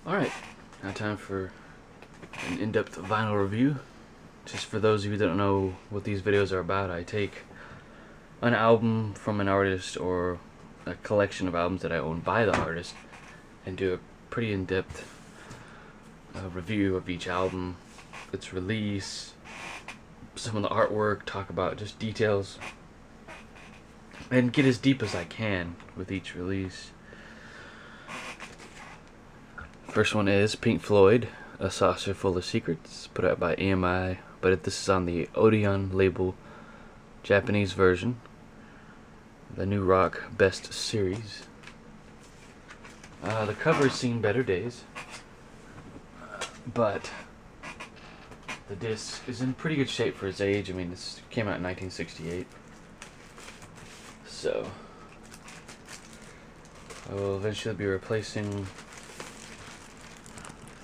Alright, now time for an in-depth vinyl review. Just for those of you that don't know what these videos are about, I take an album from an artist or a collection of albums that I own by the artist and do a pretty in-depth review of each album, its release, some of the artwork, talk about just details, and get as deep as I can with each release. First one is Pink Floyd, A Saucer Full of Secrets, put out by EMI, but this is on the Odeon label, Japanese version, the New Rock Best Series. The cover's seen better days, but the disc is in pretty good shape for its age. I mean, this came out in 1968, so I will eventually be replacing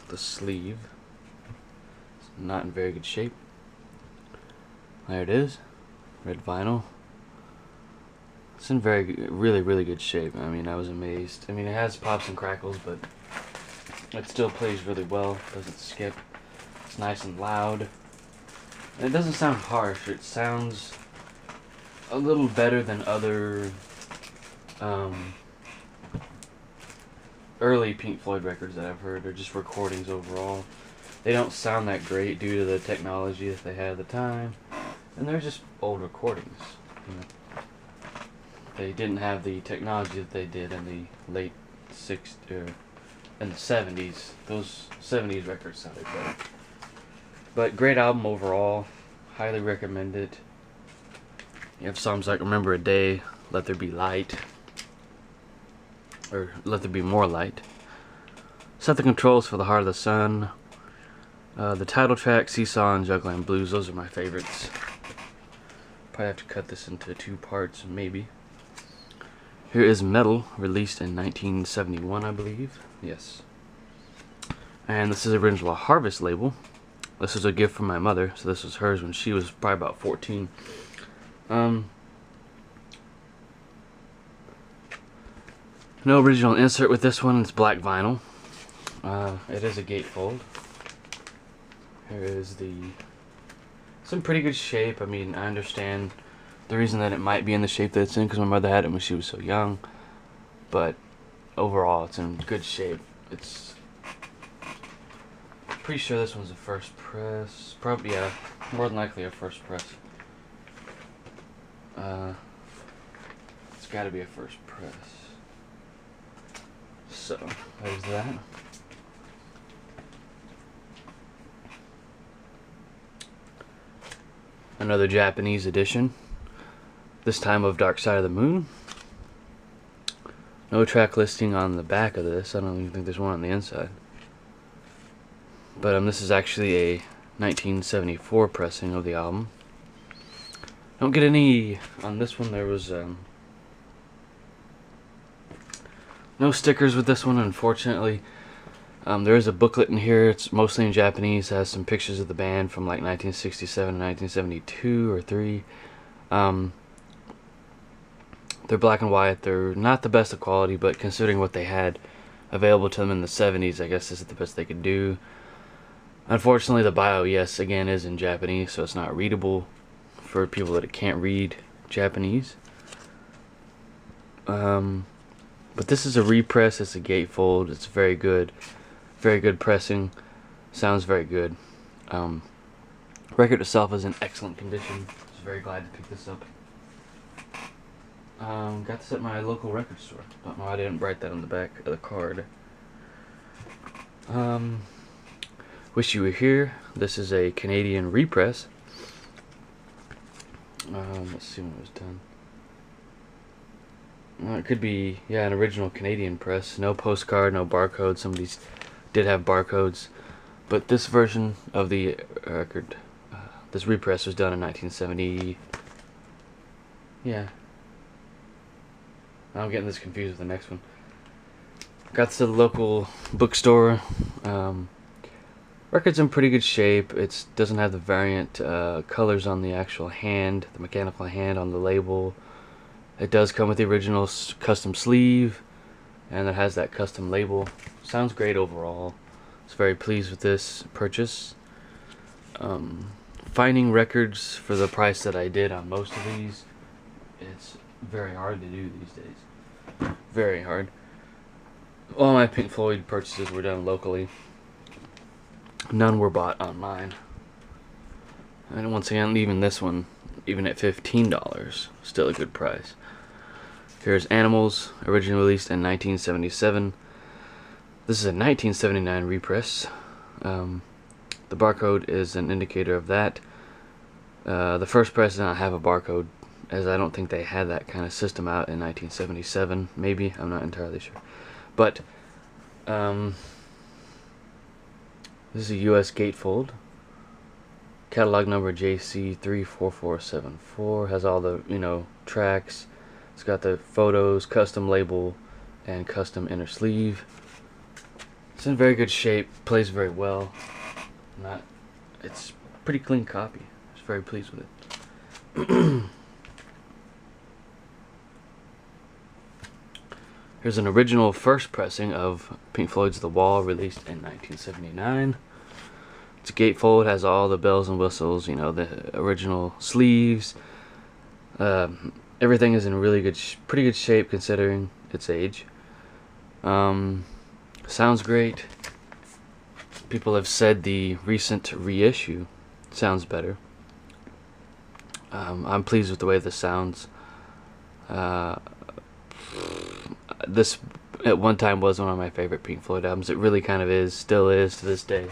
the sleeve. It's not in very good shape. There it is, red vinyl. It's in really good shape. I mean, I was amazed. I mean, it has pops and crackles, but it still plays really well. Doesn't skip. It's nice and loud. And it doesn't sound harsh. It sounds a little better than other early Pink Floyd records that I've heard, or just recordings overall. They don't sound that great due to the technology that they had at the time, and they're just old recordings. You know, they didn't have the technology that they did in the late 60s and the 70s. Those 70s records sounded better. But great album overall. Highly recommend it. You have songs like Remember a Day, Let There Be Light, or Let There Be More Light, Set the Controls for the Heart of the Sun, the title track, Seesaw and Juggling Blues. Those are my favorites. Probably have to cut this into 2 parts, maybe. Here is Metal, released in 1971, I believe. Yes. And this is original Harvest label. This was a gift from my mother, so this was hers when she was probably about 14. No original insert with this one. It's black vinyl. It is a gatefold. Here is it's in pretty good shape. I mean, I understand the reason that it might be in the shape that it's in, because my mother had it when she was so young. But overall, it's in good shape. It's pretty sure this one's a first press. Probably, yeah, more than likely a first press. It's got to be a first press. So, there's that. Another Japanese edition, this time of Dark Side of the Moon. No track listing on the back of this. I don't even think there's one on the inside. But this is actually a 1974 pressing of the album. Don't get any on this one. There was no stickers with this one, unfortunately. There is a booklet in here. It's mostly in Japanese. It has some pictures of the band from like 1967 and 1972 or 3. They're black and white. They're not the best of quality, but considering what they had available to them in the 70s, I guess this is the best they could do. Unfortunately, the bio, yes, again, is in Japanese, so it's not readable for people that can't read Japanese. But this is a repress. It's a gatefold. It's very good pressing. Sounds very good. Record itself is in excellent condition. I was very glad to pick this up. Got this at my local record store. Don't know why I didn't write that on the back of the card. Wish You Were Here. This is a Canadian repress. Let's see when it was done. It could be, yeah, an original Canadian press. No postcard, no barcode. Some of these did have barcodes. But this version of the record, this repress was done in 1970. Yeah. I'm getting this confused with the next one. Got to the local bookstore. Record's in pretty good shape. It doesn't have the variant colors on the actual hand, the mechanical hand on the label. It does come with the original custom sleeve, and it has that custom label, sounds great overall. I was very pleased with this purchase. Finding records for the price that I did on most of these, it's very hard to do these days. Very hard. All my Pink Floyd purchases were done locally. None were bought online. And once again, even this one, even at $15, still a good price. Here's Animals, originally released in 1977. This is a 1979 repress. The barcode is an indicator of that. The first press did not have a barcode, as I don't think they had that kind of system out in 1977. Maybe, I'm not entirely sure. But this is a US gatefold. Catalog number JC34474, has all the tracks. It's got the photos, custom label, and custom inner sleeve. It's in very good shape, plays very well. It's a pretty clean copy. I was very pleased with it. Here's an original first pressing of Pink Floyd's The Wall, released in 1979. It's a gatefold, has all the bells and whistles, the original sleeves. Everything is in really good, pretty good shape considering its age. Sounds great. People have said the recent reissue sounds better. I'm pleased with the way this sounds. This at one time was one of my favorite Pink Floyd albums. It really kind of is, still is to this day.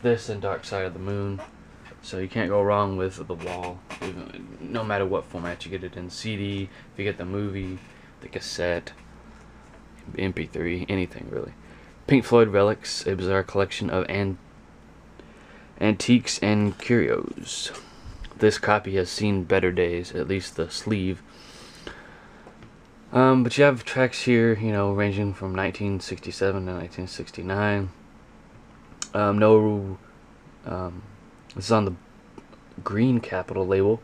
This and Dark Side of the Moon. So you can't go wrong with The Wall, no matter what format you get it in. CD, if you get the movie, the cassette, MP3, anything really. Pink Floyd Relics, a bizarre collection of antiques and curios. This copy has seen better days, at least the sleeve. But you have tracks here, ranging from 1967 to 1969. This is on the Green Capital label.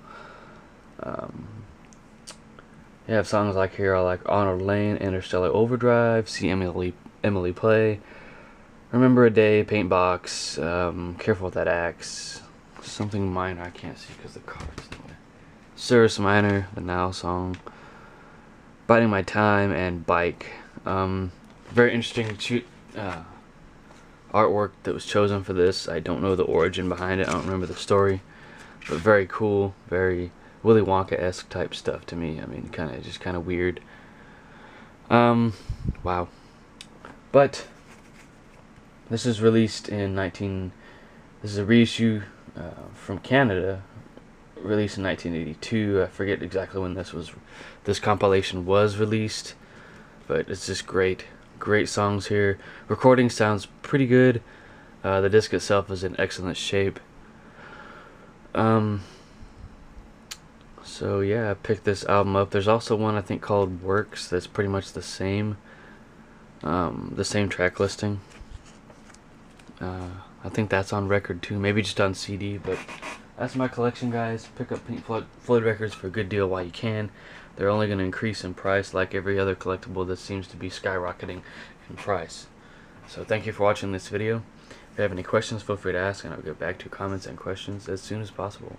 You have songs like here, like Honor Lane, Interstellar Overdrive, See Emily Play, Remember a Day, Paint Box, Careful with That Axe, Something Minor, I can't see because the card's in the way. Cirrus Minor, the Now song, Biding My Time, and Bike. Very interesting artwork that was chosen for this. I don't know the origin behind it, I don't remember the story, but very cool, very Willy Wonka-esque type stuff to me. I mean, just kind of weird. Wow. But this is released in this is a reissue from Canada, released in 1982. I forget exactly when this compilation was released, but it's just great songs here. Recording sounds pretty good. The disc itself is in excellent shape. So yeah, I picked this album up. There's also one I think called Works that's pretty much the same track listing. I think that's on record too, maybe just on CD, but that's my collection, guys. Pick up Pink Floyd records for a good deal while you can. They're only going to increase in price like every other collectible that seems to be skyrocketing in price. So thank you for watching this video. If you have any questions, feel free to ask, and I'll get back to comments and questions as soon as possible.